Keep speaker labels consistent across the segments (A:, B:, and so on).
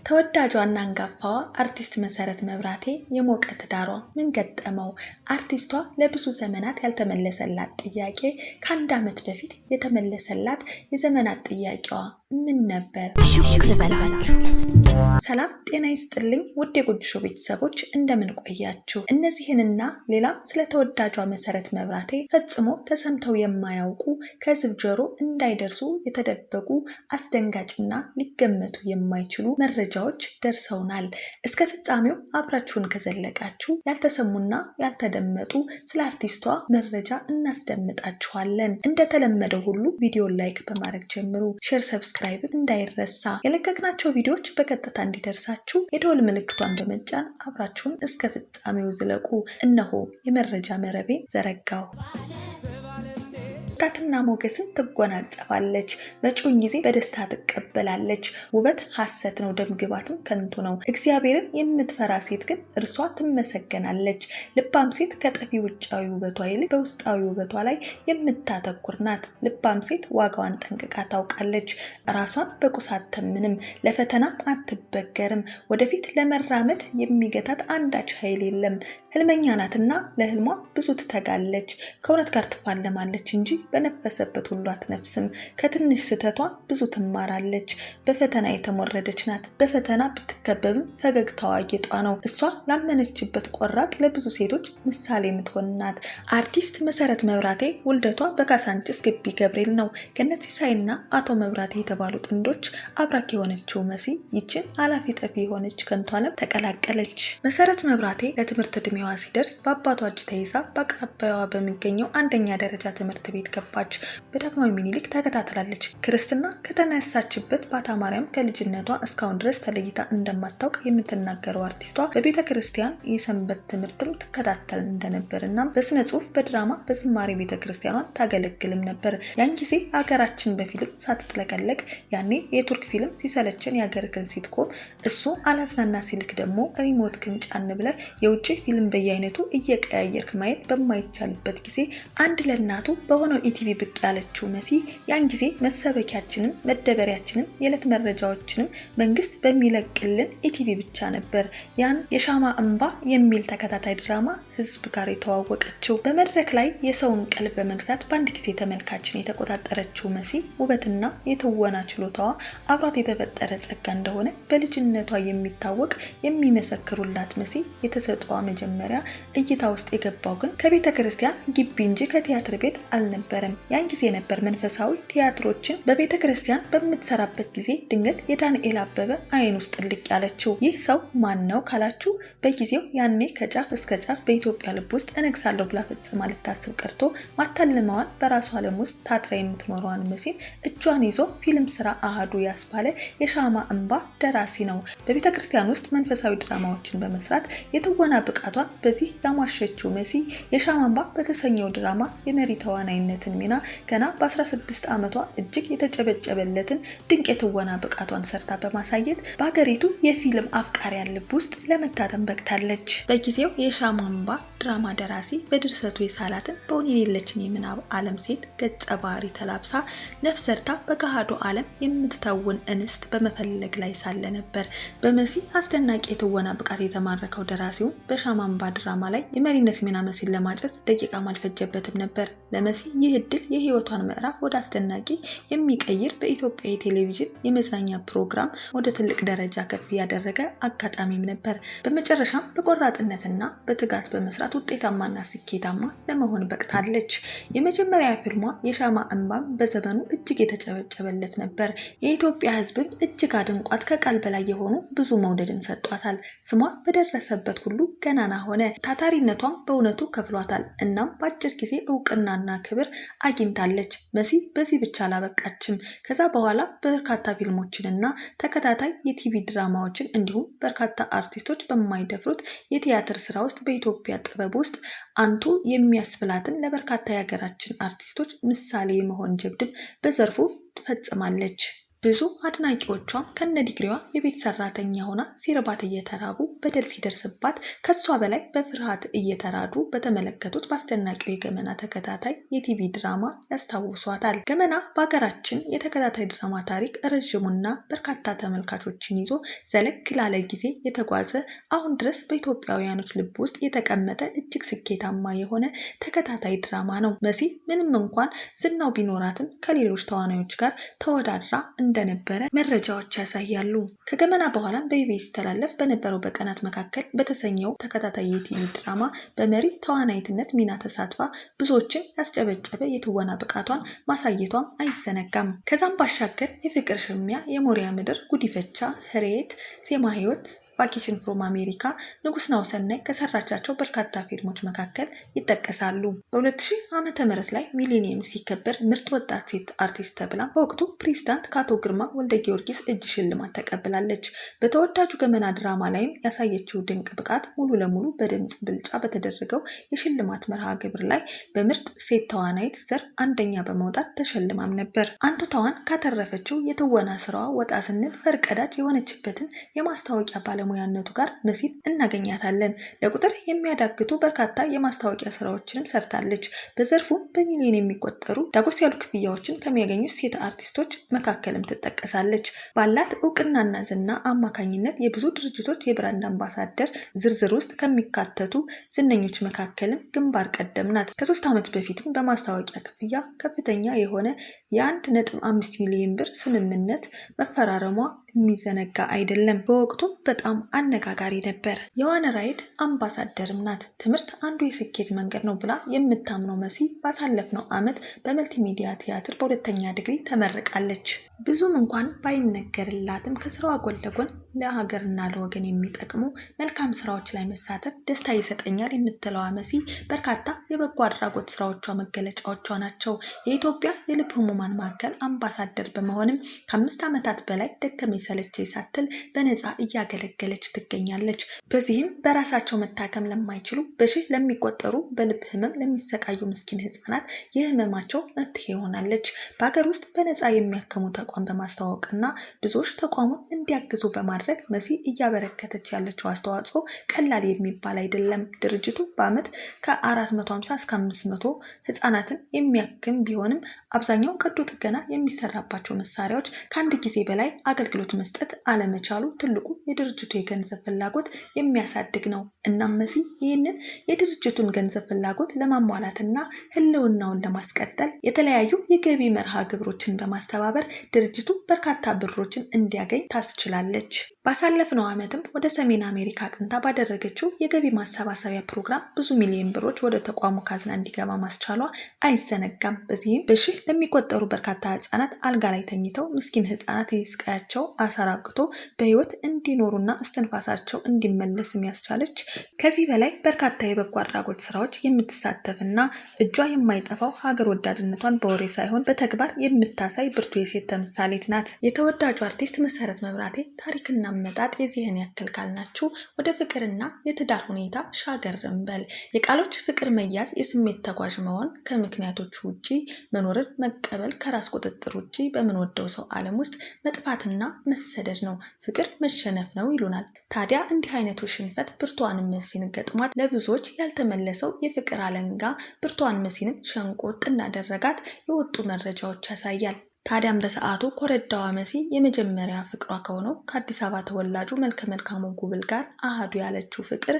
A: ተወዳጇና አንጋፋዋ አርቲስት መሰረት መብራቴ የሞቀ ትዳሯ ምን ገጠመው? አርቲስቷ ለብዙ ዘመናት ያልተመለሰላት ጥያቄ ከአንድ ዓመት በፊት የተመለሰላት የዘመናት ጥያቄዋ ምን ነበር? ሰላም ጤና ይስጥልኝ ውድ የጎጆ ሾው ቤተሰቦች እንደምን ቆያችሁ? እነዚህንና ሌላም ስለ ተወዳጇ መሰረት መብራቴ ፈጽሞ ተሰምተው የማያውቁ ከሕዝብ ጆሮ እንዳይደርሱ የተደበቁ አስደንጋጭና ሊገመቱ የማይችሉ መረጃዎች ደርሰውናል። እስከ ፍጻሜው አብራችሁን ከዘለቃችሁ ያልተሰሙና ያልተደመጡ ስለ አርቲስቷ መረጃ እናስደምጣችኋለን። እንደተለመደው ሁሉ ቪዲዮን ላይክ በማድረግ ጀምሩ። ሼር፣ ሰብስክራይብ እንዳይረሳ። የለቀቅናቸው ቪዲዮዎች በቀጥታ እንዲደርሳችሁ የደወል ምልክቷን በመጫን አብራችሁን እስከ ፍጻሜው ዝለቁ። እነሆ የመረጃ መረቤን ዘረጋው። ዳትና ሞገስን ትጎናጸፋለች። መጪውን ጊዜ በደስታ ትቀበላለች። ውበት ሐሰት ነው፣ ደምግባትም ከንቱ ነው። እግዚአብሔርን የምትፈራ ሴት ግን እርሷ ትመሰገናለች። ልባም ሴት ከጠፊ ውጫዊ ውበቷ ይልቅ በውስጣዊ ውበቷ ላይ የምታተኩር ናት። ልባም ሴት ዋጋዋን ጠንቅቃ ታውቃለች። ራሷን በቁስ አትተምንም፣ ለፈተናም አትበገርም። ወደፊት ለመራመድ የሚገታት አንዳች ኃይል የለም። ህልመኛ ናትና ለህልሟ ብዙ ትተጋለች። ከእውነት ጋር ትፋለማለች እንጂ በነፈሰበት ሁሉ አትነፍስም። ከትንሽ ስህተቷ ብዙ ትማራለች። በፈተና የተሞረደች ናት። በፈተና ብትከበብም ፈገግታዋ ጌጧ ነው። እሷ ላመነችበት ቆራጥ፣ ለብዙ ሴቶች ምሳሌ የምትሆን ናት። አርቲስት መሰረት መብራቴ ውልደቷ በካሳንችስ ግቢ ገብርኤል ነው። ገነት ሲሳይና አቶ መብራቴ የተባሉ ጥንዶች አብራክ የሆነችው መሲ ይችን አላፊ ጠፊ የሆነች ከንቱ ዓለም ተቀላቀለች። መሰረት መብራቴ ለትምህርት እድሜዋ ሲደርስ በአባቷ እጅ ተይዛ በአቅራቢያዋ በሚገኘው አንደኛ ደረጃ ትምህርት ቤት ገባች። በዳግማዊ ምኒልክ ተከታትላለች። ክርስትና ከተነሳችበት ባታ ማርያም ከልጅነቷ እስካሁን ድረስ ተለይታ እንደማታውቅ የምትናገረው አርቲስቷ በቤተ ክርስቲያን የሰንበት ትምህርትም ትከታተል እንደነበርና በስነ ጽሁፍ፣ በድራማ፣ በዝማሬ ቤተ ክርስቲያኗን ታገለግልም ነበር። ያን ጊዜ አገራችን በፊልም ሳትጥለቀለቅ ያኔ የቱርክ ፊልም ሲሰለችን የአገርክን ሲትኮም እሱ አላዝናና ሲልክ ደግሞ ሪሞት ክን ጫን ብለህ የውጭ ፊልም በየአይነቱ እየቀያየርክ ማየት በማይቻልበት ጊዜ አንድ ለእናቱ በሆነው ኢቲቪ ብቅ ያለችው መሲ ያን ጊዜ መሰበኪያችንም መደበሪያችንም የዕለት መረጃዎችንም መንግስት በሚለቅልን ኢቲቪ ብቻ ነበር። ያን የሻማ እንባ የሚል ተከታታይ ድራማ ህዝብ ጋር የተዋወቀችው። በመድረክ ላይ የሰውን ቀልብ በመግዛት በአንድ ጊዜ ተመልካችን የተቆጣጠረችው መሲ ውበትና የትወና ችሎታዋ አብሯት የተፈጠረ ጸጋ እንደሆነ በልጅነቷ የሚታወቅ የሚመሰክሩላት መሲ የተሰጠዋ መጀመሪያ እይታ ውስጥ የገባው ግን ከቤተ ክርስቲያን ግቢ እንጂ ከቲያትር ቤት አልነበረም። ያን ጊዜ ነበር መንፈሳዊ ቲያትሮችን በቤተ ክርስቲያን በምትሰራበት ጊዜ ድንገት የዳንኤል አበበ አይን ውስጥ ልቅ ያለችው። ይህ ሰው ማን ነው ካላችሁ በጊዜው ያኔ ከጫፍ እስከ ጫፍ በኢትዮጵያ ልብ ውስጥ እነግሳለሁ ብላ ፈጽማ ልታስብ ቀርቶ ማታለማዋን በራሷ ዓለም ውስጥ ታትራ የምትኖረዋን መሲን እጇን ይዞ ፊልም ስራ አሃዱ ያስባለ የሻማ እንባ ደራሲ ነው። በቤተ ክርስቲያን ውስጥ መንፈሳዊ ድራማዎችን በመስራት የትወና ብቃቷን በዚህ ያሟሸችው መሲ የሻማ እንባ በተሰኘው ድራማ የመሪ ተዋናይነትን ሚና ገና በ16 ዓመቷ እጅግ የተጨበጨበለትን ድንቅ የትወና ብቃቷን ሰርታ በማሳየት በሀገሪቱ የፊልም አፍቃሪያን ልብ ውስጥ ለመታተም በቅታለች። በጊዜው የሻማ እንባ ድራማ ደራሲ በድርሰቱ የሳላትን በውን የሌለችን የምናብ ዓለም ሴት ገጸ ባህሪ ተላብሳ ነፍስ ዘርታ በገሃዱ ዓለም የምትተውን እንስት በመፈለግ ላይ ሳለ ነበር በመሲ አስደናቂ የትወና ብቃት የተማረከው። ደራሲውን በሻማ እንባ ድራማ ላይ የመሪነት ሚና መሲን ለማጨት ደቂቃም አልፈጀበትም ነበር። ለመሲ ይህ እድል የህይወቷን ምዕራፍ ወደ አስደናቂ የሚቀይር በኢትዮጵያ የቴሌቪዥን የመዝናኛ ፕሮግራም ወደ ትልቅ ደረጃ ከፍ ያደረገ አጋጣሚም ነበር። በመጨረሻም በቆራጥነትና በትጋት በመስራት ውጤታማና ስኬታማ ለመሆን በቅታለች። የመጀመሪያ ፊልሟ የሻማ እንባም በዘመኑ እጅግ የተጨበጨበለት ነበር። የኢትዮጵያ ህዝብም እጅግ አድንቋት ከቃል በላይ የሆኑ ብዙ መውደድን ሰጧታል። ስሟ በደረሰበት ሁሉ ገናና ሆነ። ታታሪነቷም በእውነቱ ከፍሏታል። እናም በአጭር ጊዜ እውቅናና ክብር አግኝታለች። መሲ በዚህ ብቻ አላበቃችም። ከዛ በኋላ በርካታ ፊልሞችንና ተከታታይ የቲቪ ድራማዎችን እንዲሁም በርካታ አርቲስቶች በማይደፍሩት የቲያትር ስራ ውስጥ በኢትዮጵያ ጥበብ ውስጥ አንቱ የሚያስብላትን ለበርካታ የሀገራችን አርቲስቶች ምሳሌ የመሆን ጀብድም በዘርፉ ትፈጽማለች። ብዙ አድናቂዎቿም ከነዲግሪዋ የቤት ሰራተኛ ሆና ሲርባት እየተራቡ በደል ሲደርስባት ከሷ በላይ በፍርሃት እየተራዱ በተመለከቱት በአስደናቂው የገመና ተከታታይ የቲቪ ድራማ ያስታውሷታል። ገመና በሀገራችን የተከታታይ ድራማ ታሪክ ረዥሙና በርካታ ተመልካቾችን ይዞ ዘለግ ላለ ጊዜ የተጓዘ አሁን ድረስ በኢትዮጵያውያኖች ልብ ውስጥ የተቀመጠ እጅግ ስኬታማ የሆነ ተከታታይ ድራማ ነው። መሲ ምንም እንኳን ዝናው ቢኖራትም ከሌሎች ተዋናዮች ጋር ተወዳድራ እንደነበረ መረጃዎች ያሳያሉ። ከገመና በኋላ በኢቢኤስ ተላለፍ በነበረው በቀናት መካከል በተሰኘው ተከታታይ የቲቪ ድራማ በመሪ ተዋናይትነት ሚና ተሳትፋ ብዙዎችን ያስጨበጨበ የትወና ብቃቷን ማሳየቷም አይዘነጋም። ከዛም ባሻገር የፍቅር ሽሚያ፣ የሞሪያ ምድር፣ ጉዲፈቻ፣ ህሬት፣ ዜማ ህይወት፣ ቫኬሽን ፍሮም አሜሪካ፣ ንጉስ ነው ሰናይ ከሰራቻቸው በርካታ ፊልሞች መካከል ይጠቀሳሉ። በ2000 ዓመተ ምህረት ላይ ሚሊኒየም ሲከበር ምርጥ ወጣት ሴት አርቲስት ተብላ በወቅቱ ፕሬዝዳንት ከአቶ ግርማ ወልደ ጊዮርጊስ እጅ ሽልማት ተቀብላለች። በተወዳጁ ገመና ድራማ ላይም ያሳየችው ድንቅ ብቃት ሙሉ ለሙሉ በድምጽ ብልጫ በተደረገው የሽልማት መርሃ ግብር ላይ በምርጥ ሴት ተዋናይት ዘርፍ አንደኛ በመውጣት ተሸልማም ነበር። አንቱታዋን ካተረፈችው የትወና ስራዋ ወጣ ስንል ፈርቀዳጅ የሆነችበትን የማስታወቂያ ባለሙያነቱ ጋር መሲን እናገኛታለን። ለቁጥር የሚያዳግቱ በርካታ የማስታወቂያ ስራዎችንም ሰርታለች። በዘርፉ በሚሊዮን የሚቆጠሩ ዳጎስ ያሉ ክፍያዎችን ከሚያገኙት ሴት አርቲስቶች መካከልም ትጠቀሳለች። ባላት እውቅናና ዝና አማካኝነት የብዙ ድርጅቶች የብራንድ አምባሳደር ዝርዝር ውስጥ ከሚካተቱ ዝነኞች መካከልም ግንባር ቀደም ናት። ከ3 ዓመት በፊትም በማስታወቂያ ክፍያ ከፍተኛ የሆነ የ1.5 ሚሊዮን ብር ስምምነት መፈራረሟ የሚዘነጋ አይደለም። በወቅቱ በጣም አነጋጋሪ ነበር። የዋን ራይድ አምባሳደርም ናት። ትምህርት አንዱ የስኬት መንገድ ነው ብላ የምታምነው መሲ ባሳለፍነው ዓመት በመልቲሚዲያ ቲያትር በሁለተኛ ዲግሪ ተመርቃለች። ብዙም እንኳን ባይነገርላትም ከስራዋ ጎን ለጎን ለሀገርና ለወገን የሚጠቅሙ መልካም ስራዎች ላይ መሳተፍ ደስታ ይሰጠኛል የምትለዋ መሲ በርካታ የበጎ አድራጎት ስራዎቿ መገለጫዎቿ ናቸው። የኢትዮጵያ የልብ ህሙማን ማዕከል አምባሳደር በመሆንም ከ5 ዓመታት በላይ ደከመኝ ሰለቸኝ ሳትል በነፃ እያገለገለች ትገኛለች። በዚህም በራሳቸው መታከም ለማይችሉ በሺህ ለሚቆጠሩ በልብ ህመም ለሚሰቃዩ ምስኪን ህጻናት የህመማቸው መፍትሄ ሆናለች። በሀገር ውስጥ በነፃ የሚያከሙ ተቋም በማስተዋወቅና ብዙዎች ተቋሙን እንዲያግዙ በማድረግ መሲ እያበረከተች ያለችው አስተዋጽኦ ቀላል የሚባል አይደለም። ድርጅቱ በአመት ከ450 እስከ 500 ህጻናትን የሚያክም ቢሆንም አብዛኛው ቀዶ ጥገና የሚሰራባቸው መሳሪያዎች ከአንድ ጊዜ በላይ አገልግሎት መስጠት አለመቻሉ ትልቁ የድርጅቱ የገንዘብ ፍላጎት የሚያሳድግ ነው። እናም መሲ ይህንን የድርጅቱን ገንዘብ ፍላጎት ለማሟላትና ህልውናውን ለማስቀጠል የተለያዩ የገቢ መርሃ ግብሮችን በማስተባበር ድርጅቱ በርካታ ብሮችን እንዲያገኝ ታስችላለች። ባሳለፍነው ዓመትም ወደ ሰሜን አሜሪካ አቅንታ ባደረገችው የገቢ ማሰባሰቢያ ፕሮግራም ብዙ ሚሊዮን ብሮች ወደ ተቋሙ ካዝና እንዲገባ ማስቻሏ አይዘነጋም። በዚህም በሺህ ለሚቆጠሩ በርካታ ህጻናት አልጋ ላይ ተኝተው ምስኪን ህጻናት የስቃያቸው አሳራቅቶ በህይወት እንዲኖሩና እስትንፋሳቸው እንዲመለስ የሚያስቻለች ከዚህ በላይ በርካታ የበጎ አድራጎት ስራዎች የምትሳተፍና እጇ የማይጠፋው ሀገር ወዳድነቷን በወሬ ሳይሆን በተግባር የምታሳይ ብርቱ የሴት ተምሳሌት ናት። የተወዳጁ አርቲስት መሰረት መብራቴ ታሪክና አመጣጥ የዚህን ያክል ካልናችሁ ወደ ፍቅርና የትዳር ሁኔታ ሻገር እንበል። የቃሎች ፍቅር መያዝ፣ የስሜት ተጓዥ መሆን፣ ከምክንያቶቹ ውጪ መኖርን መቀበል፣ ከራስ ቁጥጥር ውጪ በምንወደው ሰው ዓለም ውስጥ መጥፋትና መሰደድ ነው። ፍቅር መሸነፍ ነው ይሉናል። ታዲያ እንዲህ አይነቱ ሽንፈት ብርቱዋን መሲን ገጥሟት ለብዙዎች ያልተመለሰው የፍቅር አለንጋ ብርቱዋን መሲንም ሸንቆጥ እንዳደረጋት የወጡ መረጃዎች ያሳያል። ታዲያም በሰዓቱ ኮረዳዋ መሲ የመጀመሪያ ፍቅሯ ከሆነው ከአዲስ አበባ ተወላጁ መልከ መልካሙ ጉብል ጋር አሃዱ ያለችው ፍቅር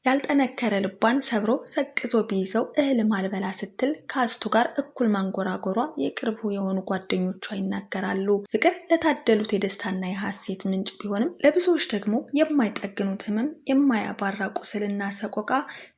A: ያልጠነከረ ልቧን ሰብሮ ሰቅዞ ቢይዘው እህል ማልበላ ስትል ከአስቱ ጋር እኩል ማንጎራጎሯ የቅርቡ የሆኑ ጓደኞቿ ይናገራሉ። ፍቅር ለታደሉት የደስታና የሐሴት ምንጭ ቢሆንም ለብዙዎች ደግሞ የማይጠግኑት ህመም፣ የማያባራ ቁስልና ሰቆቃ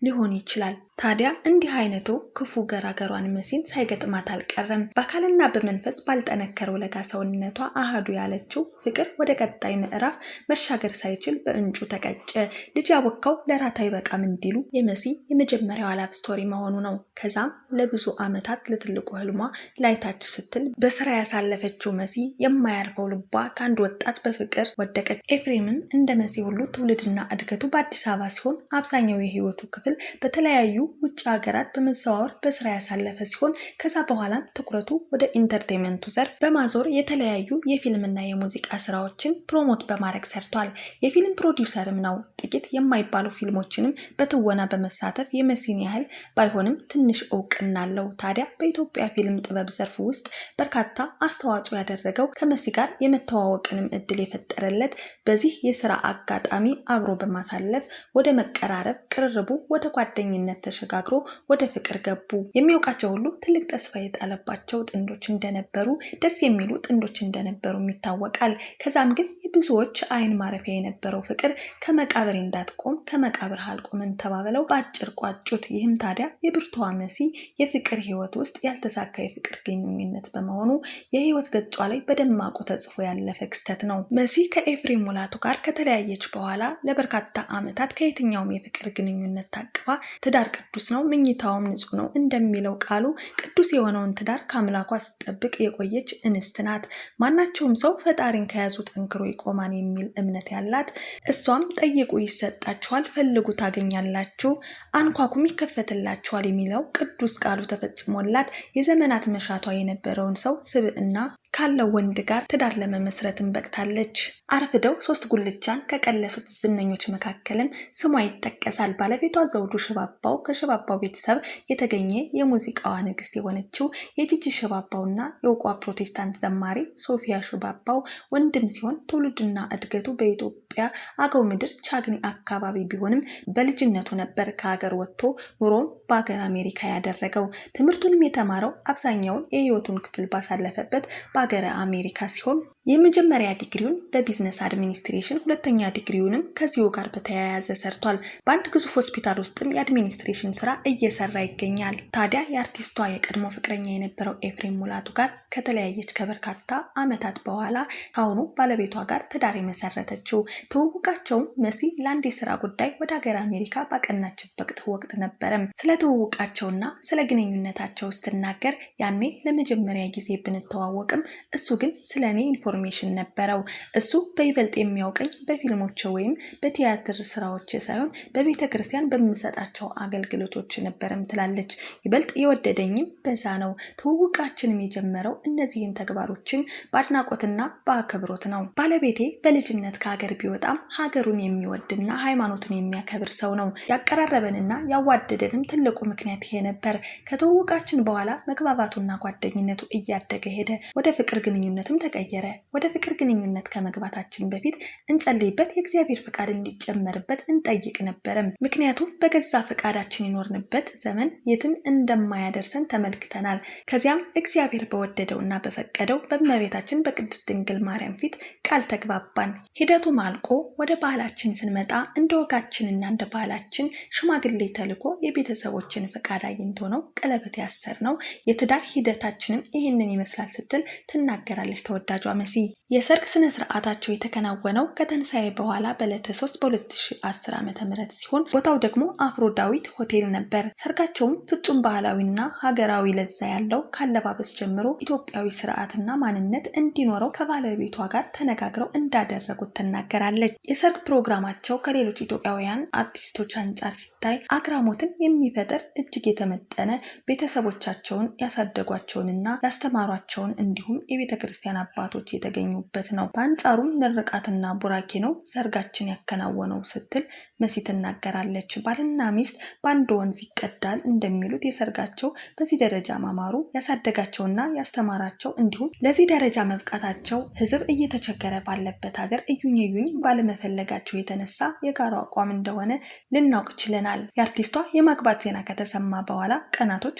A: ሊሆን ይችላል። ታዲያ እንዲህ አይነቱ ክፉ ገራገሯን መሲን ሳይገጥማት አልቀረም። በአካልና በመንፈስ ባልጠነከረው ለጋ ሰውነቷ አሃዱ ያለችው ፍቅር ወደ ቀጣይ ምዕራፍ መሻገር ሳይችል በእንጩ ተቀጨ። ልጅ ያቦካው ለራት አይበቃም እንዲሉ የመሲ የመጀመሪያው ላቭ ስቶሪ መሆኑ ነው። ከዛም ለብዙ ዓመታት ለትልቁ ህልሟ ላይታች ስትል በስራ ያሳለፈችው መሲ የማያርፈው ልቧ ከአንድ ወጣት በፍቅር ወደቀች። ኤፍሬምም እንደ መሲ ሁሉ ትውልድና እድገቱ በአዲስ አበባ ሲሆን አብዛኛው የህይወቱ ክፍል በተለያዩ ውጭ ሀገራት በመዘዋወር በስራ ያሳለፈ ሲሆን ከዛ በኋላም ትኩረቱ ወደ ኢንተርቴንመንቱ ዘርፍ ሀገር በማዞር የተለያዩ የፊልምና የሙዚቃ ስራዎችን ፕሮሞት በማድረግ ሰርቷል። የፊልም ፕሮዲውሰርም ነው። ጥቂት የማይባሉ ፊልሞችንም በትወና በመሳተፍ የመሲን ያህል ባይሆንም ትንሽ እውቅና አለው። ታዲያ በኢትዮጵያ ፊልም ጥበብ ዘርፍ ውስጥ በርካታ አስተዋጽኦ ያደረገው ከመሲ ጋር የመተዋወቅንም እድል የፈጠረለት በዚህ የስራ አጋጣሚ አብሮ በማሳለፍ ወደ መቀራረብ ቅርርቡ ወደ ጓደኝነት ተሸጋግሮ ወደ ፍቅር ገቡ። የሚያውቃቸው ሁሉ ትልቅ ተስፋ የጣለባቸው ጥንዶች እንደነበሩ፣ ደስ የሚሉ ጥንዶች እንደነበሩ ይታወቃል። ከዛም ግን የብዙዎች አይን ማረፊያ የነበረው ፍቅር ከመቃብር እንዳትቆም ከመቃብር አልቆምም ተባብለው በአጭር ቋጩት። ይህም ታዲያ የብርቱዋ መሲ የፍቅር ህይወት ውስጥ ያልተሳካ የፍቅር ግንኙነት በመሆኑ የህይወት ገጿ ላይ በደማቁ ተጽፎ ያለፈ ክስተት ነው። መሲ ከኤፍሬም ሙላቱ ጋር ከተለያየች በኋላ ለበርካታ ዓመታት ከየትኛውም የፍቅር ግንኙነት ታቅባ ትዳር ቅዱስ ነው መኝታውም ንጹህ ነው እንደሚለው ቃሉ ቅዱስ የሆነውን ትዳር ከአምላኳ ስትጠብቅ የቆየች እንስት ናት። ማናቸውም ሰው ፈጣሪን ከያዙ ጠንክሮ ይቆማን የሚል እምነት ያላት እሷም ጠይቁ ይሰጣችኋል፣ ፈልጉ ታገኛላችሁ፣ አንኳኩም ይከፈትላችኋል የሚለው ቅዱስ ቃሉ ተፈጽሞላት የዘመናት መሻቷ የነበረውን ሰው ስብዕና ካለው ወንድ ጋር ትዳር ለመመስረትም በቅታለች። አርፍደው 3 ጉልቻን ከቀለሱት ዝነኞች መካከልም ስሟ ይጠቀሳል። ባለቤቷ ዘውዱ ሽባባው ከሽባባው ቤተሰብ የተገኘ የሙዚቃዋ ንግስት የሆነችው የጂጂ ሽባባውና የውቋ ፕሮቴስታንት ዘማሪ ሶፊያ ሽባባው ወንድም ሲሆን ትውልድና እድገቱ በኢትዮጵያ አገው ምድር ቻግኒ አካባቢ ቢሆንም በልጅነቱ ነበር ከሀገር ወጥቶ ኑሮውን በሀገር አሜሪካ ያደረገው። ትምህርቱንም የተማረው አብዛኛውን የህይወቱን ክፍል ባሳለፈበት በሀገር አሜሪካ ሲሆን የመጀመሪያ ዲግሪውን በቢዝነስ አድሚኒስትሬሽን፣ ሁለተኛ ዲግሪውንም ከዚሁ ጋር በተያያዘ ሰርቷል። በአንድ ግዙፍ ሆስፒታል ውስጥም የአድሚኒስትሬሽን ስራ እየሰራ ይገኛል። ታዲያ የአርቲስቷ የቀድሞ ፍቅረኛ የነበረው ኤፍሬም ሙላቱ ጋር ከተለያየች ከበርካታ ዓመታት በኋላ ከአሁኑ ባለቤቷ ጋር ትዳር የመሰረተችው። ትውውቃቸውም መሲ ለአንድ የስራ ጉዳይ ወደ ሀገር አሜሪካ ባቀናችበት ወቅት ነበረም። ስለ ትውውቃቸውና ስለ ግንኙነታቸው ስትናገር ያኔ ለመጀመሪያ ጊዜ ብንተዋወቅም እሱ ግን ስለ እኔ ኢንፎርሜሽን ነበረው። እሱ በይበልጥ የሚያውቀኝ በፊልሞች ወይም በቲያትር ስራዎች ሳይሆን በቤተ ክርስቲያን በምሰጣቸው አገልግሎቶች ነበርም ትላለች። ይበልጥ የወደደኝም በዛ ነው። ትውውቃችንም የጀመረው እነዚህን ተግባሮችን በአድናቆትና በአክብሮት ነው። ባለቤቴ በልጅነት ከሀገር ቢወጣም ሀገሩን የሚወድና ሃይማኖቱን የሚያከብር ሰው ነው። ያቀራረበንና ያዋደደንም ትልቁ ምክንያት ይሄ ነበር። ከተውውቃችን በኋላ መግባባቱና ጓደኝነቱ እያደገ ሄደ። ወደ ፍቅር ግንኙነትም ተቀየረ። ወደ ፍቅር ግንኙነት ከመግባታችን በፊት እንጸልይበት፣ የእግዚአብሔር ፍቃድ እንዲጨመርበት እንጠይቅ ነበረም። ምክንያቱም በገዛ ፍቃዳችን የኖርንበት ዘመን የትም እንደማያደርሰን ተመልክተናል። ከዚያም እግዚአብሔር በወደደውና በፈቀደው በእመቤታችን በቅድስት ድንግል ማርያም ፊት ቃል ተግባባን። ሂደቱም አልቆ ወደ ባህላችን ስንመጣ እንደ ወጋችንና እንደ ባህላችን ሽማግሌ ተልኮ የቤተሰቦችን ፍቃድ አግኝቶ ነው ቀለበት ያሰር ነው። የትዳር ሂደታችንም ይህንን ይመስላል ስትል ትናገራለች ተወዳጇ መሲ። የሰርግ ስነ ስርዓታቸው የተከናወነው ከተንሳኤ በኋላ በዕለተ 3 በ2010 ዓ.ም ሲሆን ቦታው ደግሞ አፍሮዳዊት ሆቴል ነበር። ሰርጋቸውም ፍጹም ባህላዊና ሀገራዊ ለዛ ያለው ካለባበስ ጀምሮ ኢትዮጵያዊ ስርዓትና ማንነት እንዲኖረው ከባለቤቷ ጋር ተነጋግረው እንዳደረጉት ትናገራለች። የሰርግ ፕሮግራማቸው ከሌሎች ኢትዮጵያውያን አርቲስቶች አንጻር ሲታይ አግራሞትን የሚፈጥር እጅግ የተመጠነ ቤተሰቦቻቸውን ያሳደጓቸውንና ያስተማሯቸውን እንዲሁም የቤተ ክርስቲያን አባቶች የተገኙበት ነው። በአንጻሩም ምርቃትና ቡራኬ ነው ሰርጋችን ያከናወነው ስትል መሲ ትናገራለች። ባልና ሚስት በአንድ ወንዝ ይቀዳል እንደሚሉት የሰርጋቸው በዚህ ደረጃ ማማሩ ያሳደጋቸውና ያስተማራቸው እንዲሁም ለዚህ ደረጃ መብቃታቸው ሕዝብ እየተቸገረ ባለበት ሀገር እዩኝ እዩኝ ባለመፈለጋቸው የተነሳ የጋራ አቋም እንደሆነ ልናውቅ ችለናል። የአርቲስቷ የማግባት ዜና ከተሰማ በኋላ ቀናቶች፣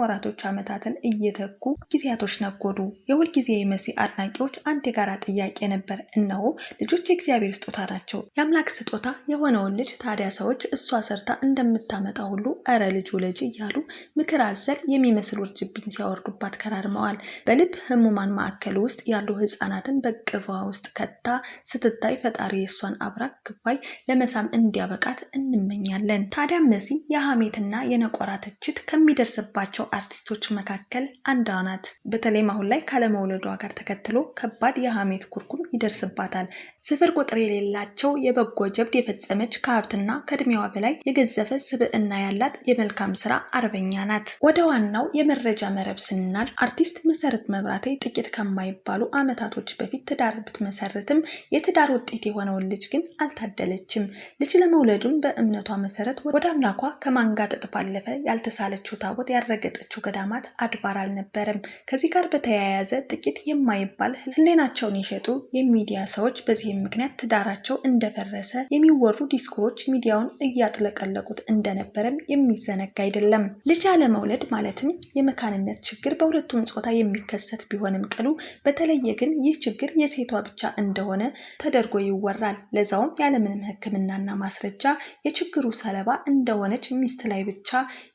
A: ወራቶች፣ ዓመታትን እየተኩ ጊዜያቶች ነጎዱ። የሁል ጊዜ የመሲ አድናቂዎች አንድ የጋራ ጥያቄ ነበር። እነሆ ልጆች የእግዚአብሔር ስጦታ ናቸው። የአምላክ ስጦታ የሆነውን ልጅ ታዲያ ሰዎች እሷ ሰርታ እንደምታመጣ ሁሉ እረ ልጅ ውለጂ እያሉ ምክር አዘል የሚመስል ውርጅብኝ ሲያወርዱባት ከራርመዋል። በልብ ህሙማን ማዕከል ውስጥ ያሉ ህፃናትን በቅፏ ውስጥ ከታ ስትታይ ፈጣሪ የእሷን አብራክ ክፋይ ለመሳም እንዲያበቃት እንመኛለን። ታዲያ መሲ የሐሜትና የነቆራ ትችት ከሚደርስባቸው አርቲስቶች መካከል አንዷ ናት። በተለይም አሁን ላይ ካለመውለዷ ጋር ተከትሎ ከባድ የሐሜት ኩርኩም ይደርስባታል። ስፍር ቁጥር የሌላቸው የበጎ ጀብድ የፈጸመች ከሀብትና ከእድሜዋ በላይ የገዘፈ ስብዕና ያላት የመልካም ስራ አርበኛ ናት። ወደ ዋናው የመረጃ መረብ ስናል አርቲስት መሰረት መብራቴ ጥቂት ከማይባሉ ዓመታቶች በፊት ትዳር ብትመሰርትም የትዳር ውጤት የሆነውን ልጅ ግን አልታደለችም። ልጅ ለመውለዱም በእምነቷ መሰረት ወደ አምላኳ ከማንጋጠጥ ባለፈ ያልተሳለችው ታቦት ያረገጠችው ገዳማት አድባር አልነበረም። ከዚህ ጋር በተያያዘ ጥቂት የማይባል ህሊናቸውን የሸጡ የሚዲያ ሰዎች በዚህም ምክንያት ትዳራቸው እንደፈረሰ የሚወሩ ዲስኩሮች ሚዲያውን እያጥለቀለቁት እንደነበረም የሚዘነጋ አይደለም። ልጅ አለመውለድ ማለትም የመካንነት ችግር በሁለቱም ጾታ የሚከሰት ቢሆንም ቅሉ በተለየ ግን ይህ ችግር የሴቷ ብቻ እንደሆነ ተደርጎ ይወራል። ለዛውም ያለምንም ሕክምናና ማስረጃ የችግሩ ሰለባ እንደሆነች ሚስት ላይ ብቻ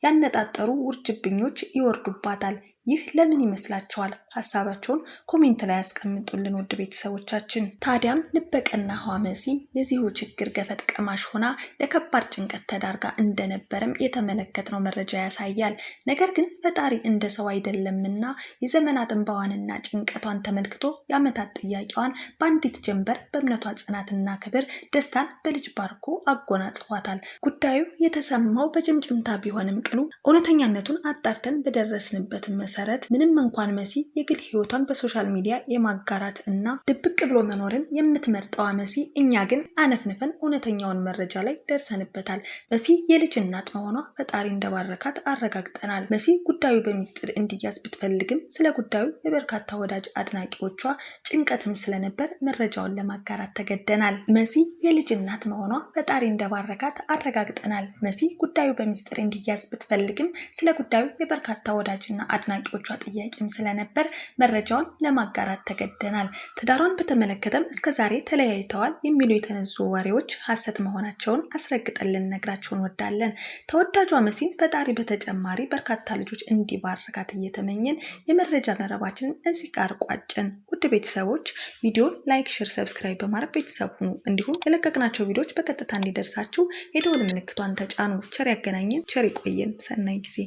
A: ያነጣጠሩ ውርጅብኞች ይወርዱባታል። ይህ ለምን ይመስላችኋል? ሀሳባቸውን ኮሜንት ላይ ያስቀምጡልን ውድ ቤተሰቦቻችን። ታዲያም ልበቀናዋ መሲ የዚሁ ችግር ገፈት ቀማሽ ሆና ለከባድ ጭንቀት ተዳርጋ እንደነበረም የተመለከትነው መረጃ ያሳያል። ነገር ግን ፈጣሪ እንደ ሰው አይደለምና የዘመናት እንባዋንና ጭንቀቷን ተመልክቶ የዓመታት ጥያቄዋን በአንዲት ጀንበር በእምነቷ ጽናትና ክብር ደስታን በልጅ ባርኮ አጎናጽፏታል። ጉዳዩ የተሰማው በጭምጭምታ ቢሆንም ቅሉ እውነተኛነቱን አጣርተን በደረስንበት መሰረት ምንም እንኳን መሲ የግል ህይወቷን በሶሻል ሚዲያ የማጋራት እና ድብቅ ብሎ መኖርን የምትመርጠዋ መሲ፣ እኛ ግን አነፍንፈን እውነተኛውን መረጃ ላይ ደርሰንበታል። መሲ የልጅ እናት መሆኗ ፈጣሪ እንደባረካት አረጋግጠናል። መሲ ጉዳዩ በሚስጥር እንዲያዝ ብትፈልግም ስለ ጉዳዩ የበርካታ ወዳጅ አድናቂዎቿ ጭንቀትም ስለነበር መረጃውን ለማጋራት ተገደናል። መሲ የልጅ እናት መሆኗ ፈጣሪ እንደባረካት አረጋግጠናል። መሲ ጉዳዩ በሚስጥር እንዲያዝ ብትፈልግም ስለ ጉዳዩ የበርካታ ወዳጅና አድናቂዎቿ ጥያቄም ስለነበር መረጃውን ለማጋራት ተገደናል። ትዳሯን በተመለከተም እስከዛሬ ተለያይተዋል የሚሉ የተነሱ ወሬዎች ሐሰት መሆናቸውን አስረግጠን ልንነግራችሁ እንወዳለን። ተወዳጇ መሲን ፈጣሪ በተጨማሪ በርካታ ልጆች እንዲባርካት እየተመኘን የመረጃ መረባችንን እዚህ ጋር ቋጨን። ውድ ቤተሰቦች ቪዲዮን ላይክ፣ ሼር፣ ሰብስክራይብ በማድረግ ቤተሰብ ሁኑ። እንዲሁም የለቀቅናቸው ቪዲዮዎች በቀጥታ እንዲደርሳችሁ የደወል ምልክቷን ተጫኑ። ቸር ያገናኘን፣ ቸር ይቆየን። ሰናይ ጊዜ